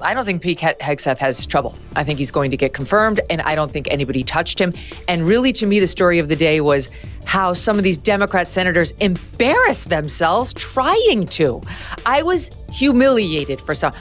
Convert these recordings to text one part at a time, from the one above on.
I don't think Pete Hegseth has trouble. I think he's going to get confirmed, and I don't think anybody touched him. And really, to me, the story of the day was how some of these Democrat senators embarrassed themselves trying to. I was humiliated for some.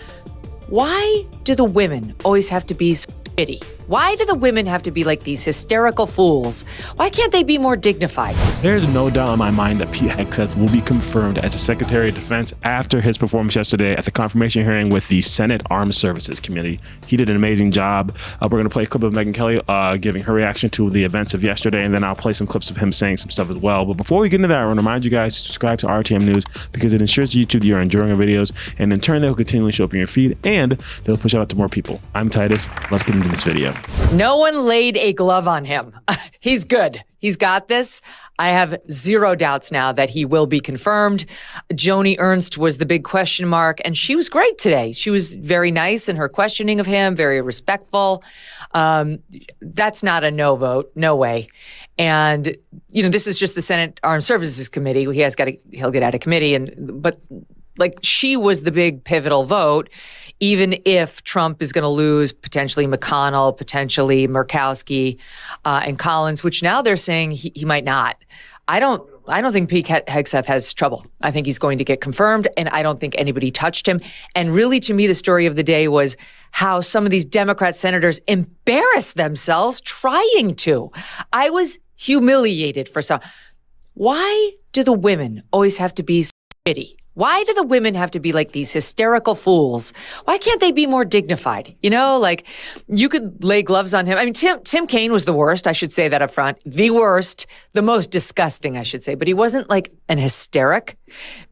Why do the women always have to be so shitty? Why do the women have to be like these hysterical fools? Why can't they be more dignified? There's no doubt in my mind that Pete Hegseth will be confirmed as the Secretary of Defense after his performance yesterday at the confirmation hearing with the Senate Armed Services Committee. He did an amazing job. We're going to play a clip of Megyn Kelly giving her reaction to the events of yesterday, and then I'll play some clips of him saying some stuff as well. But before we get into that, I want to remind you guys to subscribe to RTM News because it ensures YouTube that you're enjoying our videos, and in turn, they'll continually show up in your feed, and they'll push out to more people. I'm Titus. Let's get into this video. No one laid a glove on him. He's good. He's got this. I have zero doubts now that he will be confirmed. Joni Ernst was the big question mark, and she was great today. She was very nice in her questioning of him, very respectful. That's not a no vote. No way. And, you know, this is just the Senate Armed Services Committee. He'll get out of committee. But like, she was the big pivotal vote. Even if Trump is going to lose potentially McConnell, potentially Murkowski, and Collins, which now they're saying he might not. I don't think Pete Hegseth has trouble. I think he's going to get confirmed, and I don't think anybody touched him. And really, to me, the story of the day was how some of these Democrat senators embarrassed themselves trying to. I was humiliated for some. Why do the women always have to be so shitty? Why do the women have to be like these hysterical fools? Why can't they be more dignified? You know, like, you could lay gloves on him. I mean, Tim Kaine was the worst. I should say that up front. The worst, the most disgusting, I should say. But he wasn't like an hysteric.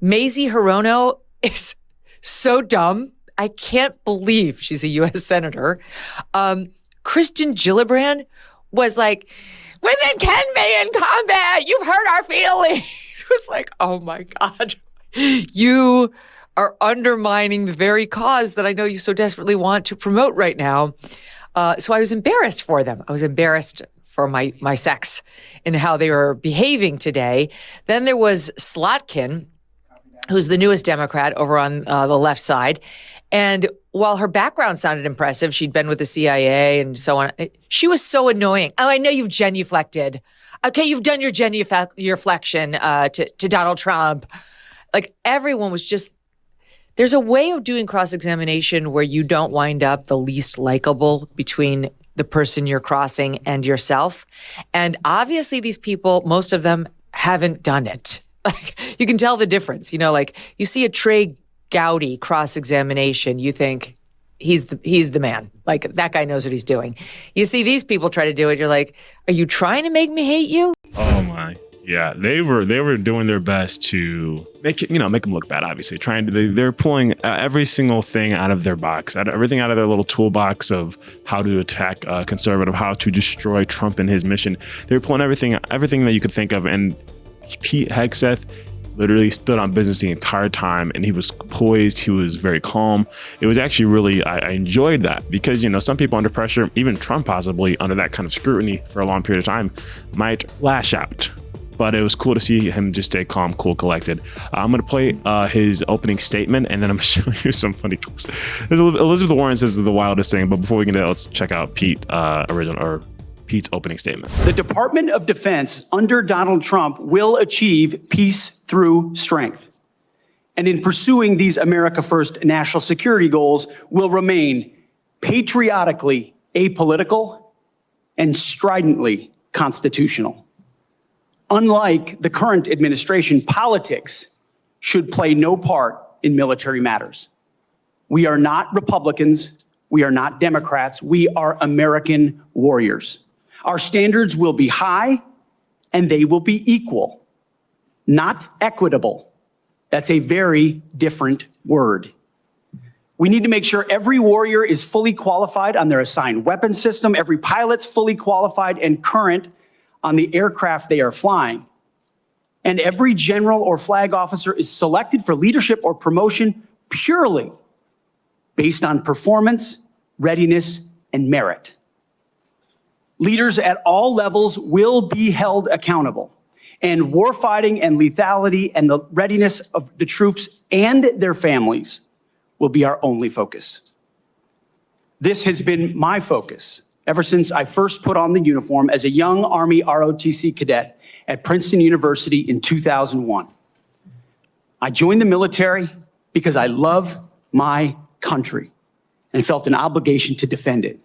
Mazie Hirono is so dumb. I can't believe she's a U.S. senator. Kristen Gillibrand was like, women can be in combat. You've hurt our feelings. It was like, oh my God. You are undermining the very cause that I know you so desperately want to promote right now. So I was embarrassed for them. I was embarrassed for my sex and how they were behaving today. Then there was Slotkin, who's the newest Democrat over on the left side. And while her background sounded impressive, she'd been with the CIA and so on, she was so annoying. Oh, I know you've genuflected. Okay, you've done your genuflection to Donald Trump. Like, everyone was just, there's a way of doing cross-examination where you don't wind up the least likable between the person you're crossing and yourself. And obviously these people, most of them haven't done it. Like, you can tell the difference. You know, like, you see a Trey Gowdy cross-examination, you think he's the man. Like, that guy knows what he's doing. You see these people try to do it, you're like, are you trying to make me hate you? Oh my. Yeah, they were doing their best to make them look bad. Obviously, they're pulling every single thing out of their box, everything out of their little toolbox of how to attack conservative, how to destroy Trump and his mission. They're pulling everything that you could think of. And Pete Hegseth literally stood on business the entire time, and he was poised. He was very calm. It was actually really, I enjoyed that because, you know, some people under pressure, even Trump possibly under that kind of scrutiny for a long period of time, might lash out. But it was cool to see him just stay calm, cool, collected. I'm going to play his opening statement, and then I'm going to show you some funny clips. Elizabeth Warren says the wildest thing, but before we get to that, let's check out Pete's opening statement. The Department of Defense under Donald Trump will achieve peace through strength. And in pursuing these America First national security goals, will remain patriotically apolitical and stridently constitutional. Unlike the current administration, politics should play no part in military matters. We are not Republicans. We are not Democrats. We are American warriors. Our standards will be high and they will be equal, not equitable. That's a very different word. We need to make sure every warrior is fully qualified on their assigned weapons system, every pilot's fully qualified and current on the aircraft they are flying. And every general or flag officer is selected for leadership or promotion purely based on performance, readiness, and merit. Leaders at all levels will be held accountable, and warfighting and lethality and the readiness of the troops and their families will be our only focus. This has been my focus ever since I first put on the uniform as a young Army ROTC cadet at Princeton University in 2001. I joined the military because I love my country and felt an obligation to defend it.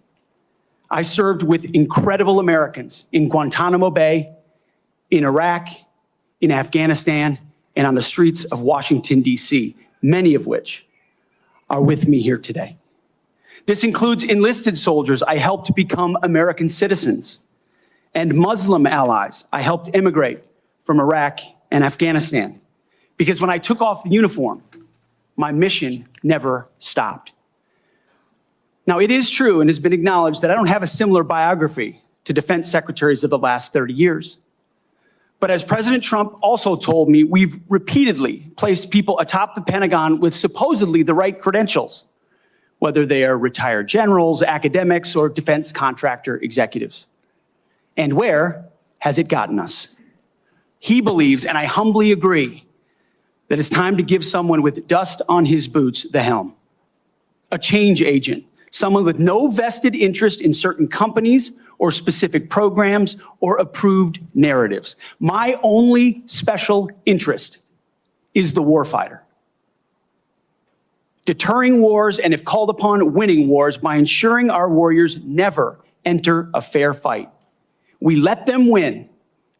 I served with incredible Americans in Guantanamo Bay, in Iraq, in Afghanistan, and on the streets of Washington, D.C., many of which are with me here today. This includes enlisted soldiers I helped become American citizens, and Muslim allies I helped immigrate from Iraq and Afghanistan. Because when I took off the uniform, my mission never stopped. Now, it is true and has been acknowledged that I don't have a similar biography to defense secretaries of the last 30 years. But as President Trump also told me, we've repeatedly placed people atop the Pentagon with supposedly the right credentials, whether they are retired generals, academics, or defense contractor executives. And where has it gotten us? He believes, and I humbly agree, that it's time to give someone with dust on his boots the helm. A change agent, someone with no vested interest in certain companies or specific programs or approved narratives. My only special interest is the warfighter. Deterring wars, and if called upon, winning wars by ensuring our warriors never enter a fair fight. We let them win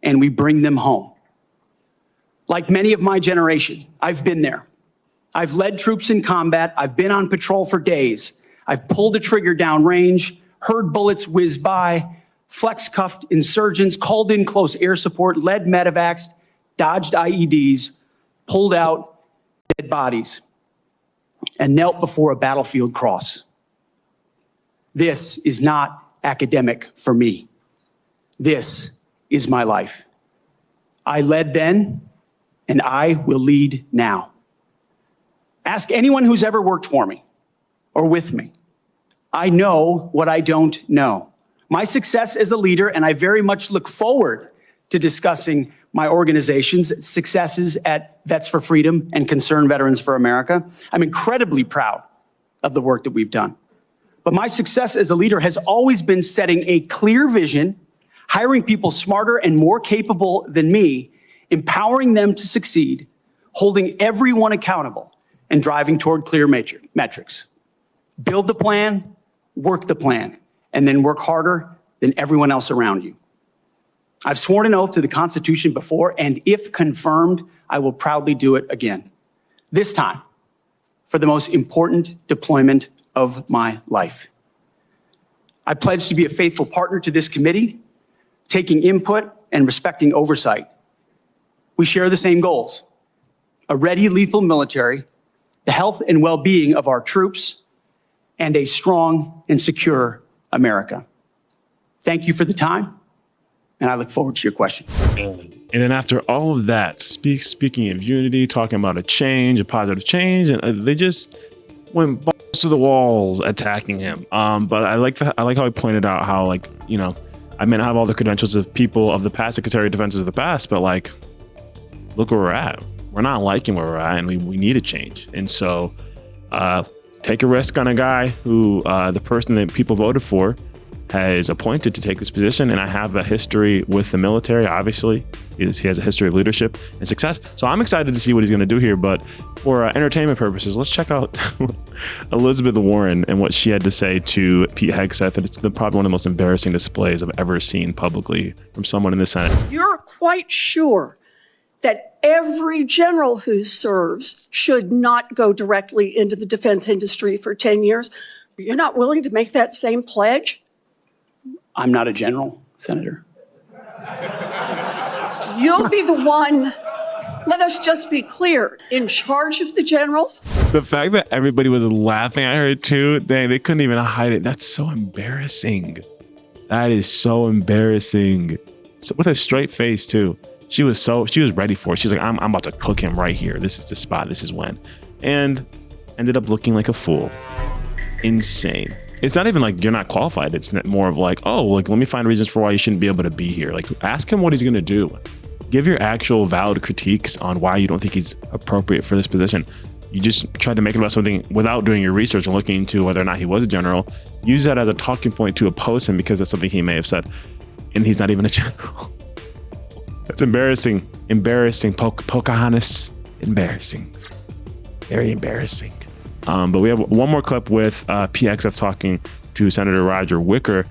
and we bring them home. Like many of my generation, I've been there. I've led troops in combat. I've been on patrol for days. I've pulled a trigger down range, heard bullets whiz by, flex-cuffed insurgents, called in close air support, led medevacs, dodged IEDs, pulled out dead bodies, and knelt before a battlefield cross. This is not academic for me. This is my life. I led then, and I will lead now. Ask anyone who's ever worked for me or with me. I know what I don't know. My success as a leader, and I very much look forward to discussing my organization's successes at Vets for Freedom and Concerned Veterans for America. I'm incredibly proud of the work that we've done. But my success as a leader has always been setting a clear vision, hiring people smarter and more capable than me, empowering them to succeed, holding everyone accountable, and driving toward clear metrics. Build the plan, work the plan, and then work harder than everyone else around you. I've sworn an oath to the Constitution before, and if confirmed, I will proudly do it again. This time, for the most important deployment of my life. I pledge to be a faithful partner to this committee, taking input and respecting oversight. We share the same goals: a ready, lethal military, the health and well-being of our troops, and a strong and secure America. Thank you for the time, and I look forward to your question. And then after all of that, speaking of unity, talking about a change, a positive change, and they just went balls to the walls attacking him. But I like how he pointed out how, like, you know, I may not have all the credentials of people of the past, Secretary of Defense of the past, but like, look where we're at. We're not liking where we're at, and we need a change. And so take a risk on a guy who the person that people voted for has appointed to take this position. And I have a history with the military, obviously. He has a history of leadership and success. So I'm excited to see what he's going to do here. But for entertainment purposes, let's check out Elizabeth Warren and what she had to say to Pete Hegseth. And it's probably one of the most embarrassing displays I've ever seen publicly from someone in the Senate. You're quite sure that every general who serves should not go directly into the defense industry for 10 years. You're not willing to make that same pledge? I'm not a general, Senator. You'll be the one, let us just be clear, in charge of the generals. The fact that everybody was laughing at her too, they couldn't even hide it. That's so embarrassing. That is so embarrassing. So, with a straight face too. She was ready for it. She's like, I'm about to cook him right here. This is the spot. This is when. And ended up looking like a fool. Insane. It's not even like you're not qualified. It's more of like, oh, like, let me find reasons for why you shouldn't be able to be here. Like, ask him what he's going to do. Give your actual valid critiques on why you don't think he's appropriate for this position. You just tried to make it about something without doing your research and looking into whether or not he was a general. Use that as a talking point to oppose him because that's something he may have said. And he's not even a general. That's embarrassing. Embarrassing. Pocahontas. Embarrassing. Very embarrassing. But we have one more clip with Pete Hegseth talking to Senator Roger Wicker.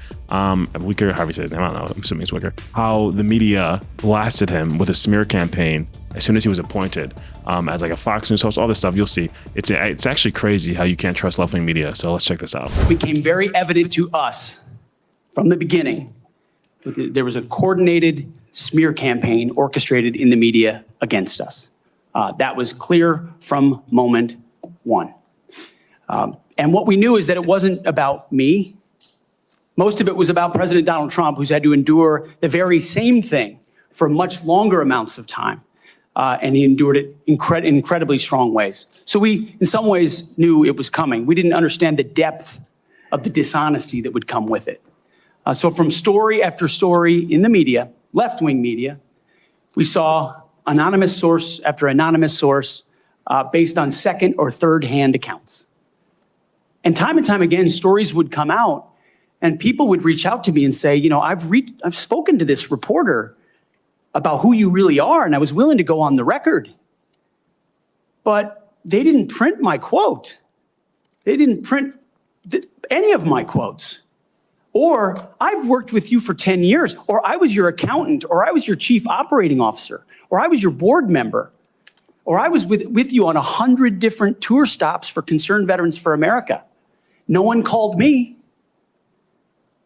Wicker, however you say his name, I don't know, I'm assuming it's Wicker. How the media blasted him with a smear campaign as soon as he was appointed as like a Fox News host, all this stuff. You'll see. It's actually crazy how you can't trust left-wing media. So let's check this out. It became very evident to us from the beginning that there was a coordinated smear campaign orchestrated in the media against us. That was clear from moment one. And what we knew is that it wasn't about me. Most of it was about President Donald Trump, who's had to endure the very same thing for much longer amounts of time. And he endured it in incredibly strong ways. So we, in some ways, knew it was coming. We didn't understand the depth of the dishonesty that would come with it. So from story after story in the media, left-wing media, we saw anonymous source after anonymous source based on second or third-hand accounts. And time again, stories would come out and people would reach out to me and say, you know, I've spoken to this reporter about who you really are, and I was willing to go on the record. But they didn't print my quote. They didn't print any of my quotes. Or I've worked with you for 10 years, or I was your accountant, or I was your chief operating officer, or I was your board member, or I was with you on 100 different tour stops for Concerned Veterans for America. No one called me.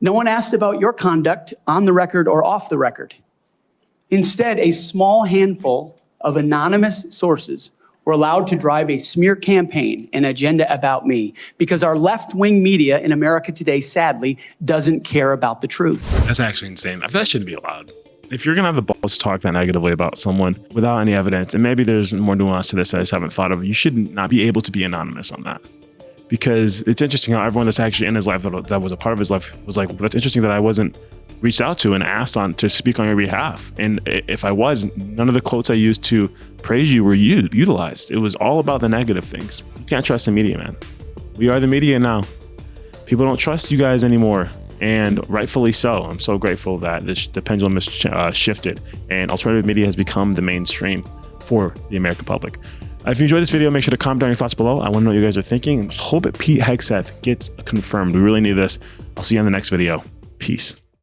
No one asked about your conduct on the record or off the record. Instead, a small handful of anonymous sources were allowed to drive a smear campaign, an agenda about me, because our left-wing media in America today, sadly, doesn't care about the truth. That's actually insane. That shouldn't be allowed. If you're going to have the balls to talk that negatively about someone without any evidence, and maybe there's more nuance to this that I just haven't thought of, you should not be able to be anonymous on that. Because it's interesting how everyone that's actually in his life that was a part of his life was like, that's interesting that I wasn't reached out to and asked to speak on your behalf. And if I was, none of the quotes I used to praise you were utilized. It was all about the negative things. You can't trust the media, man. We are the media now. People don't trust you guys anymore. And rightfully so. I'm so grateful that the pendulum has shifted and alternative media has become the mainstream for the American public. If you enjoyed this video, make sure to comment down your thoughts below. I want to know what you guys are thinking. Hope that Pete Hegseth gets confirmed. We really need this. I'll see you on the next video. Peace.